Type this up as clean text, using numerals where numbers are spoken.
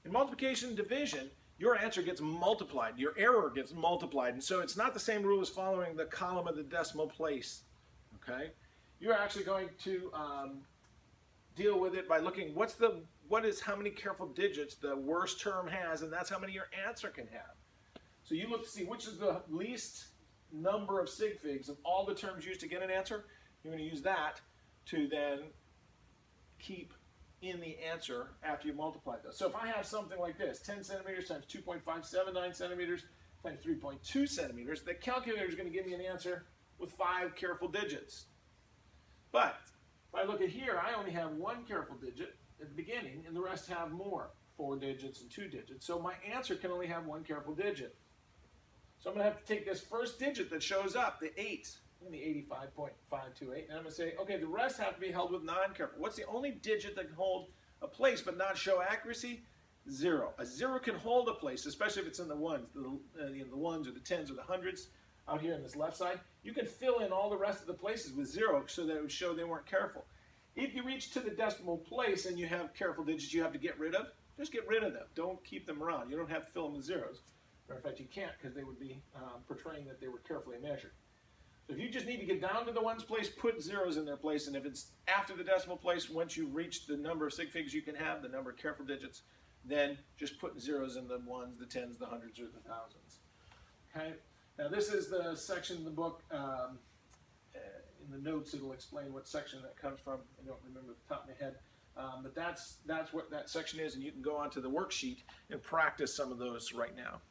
In multiplication and division, your answer gets multiplied, your error gets multiplied, and so it's not the same rule as following the column of the decimal place. Okay, you're actually going to deal with it by looking what is how many careful digits the worst term has, and that's how many your answer can have. So you look to see which is the least number of sig figs of all the terms used to get an answer. You're going to use that to then keep in the answer after you multiply those. So if I have something like this, 10 centimeters times 2.579 centimeters times 3.2 centimeters, the calculator is going to give me an answer with 5 careful digits. But if I look at here, I only have 1 careful digit at the beginning, and the rest have more, 4 digits and 2 digits. So my answer can only have 1 careful digit. So I'm going to have to take this first digit that shows up, the 8, the 85.528, and I'm going to say, okay, the rest have to be held with non-careful. What's the only digit that can hold a place but not show accuracy? 0. A 0 can hold a place, especially if it's in the ones, the ones or the tens or the hundreds out here on this left side. You can fill in all the rest of the places with 0 so that it would show they weren't careful. If you reach to the decimal place and you have careful digits you have to get rid of, just get rid of them. Don't keep them around. You don't have to fill them with zeros. Matter of fact, you can't because they would be portraying that they were carefully measured. So if you just need to get down to the ones place, put zeros in their place, and if it's after the decimal place, once you've reached the number of sig figs you can have, the number of careful digits, then just put zeros in the ones, the tens, the hundreds, or the thousands. Okay. Now this is the section in the book. In the notes, it'll explain what section that comes from. I don't remember the top of my head, but that's what that section is, and you can go onto the worksheet and practice some of those right now.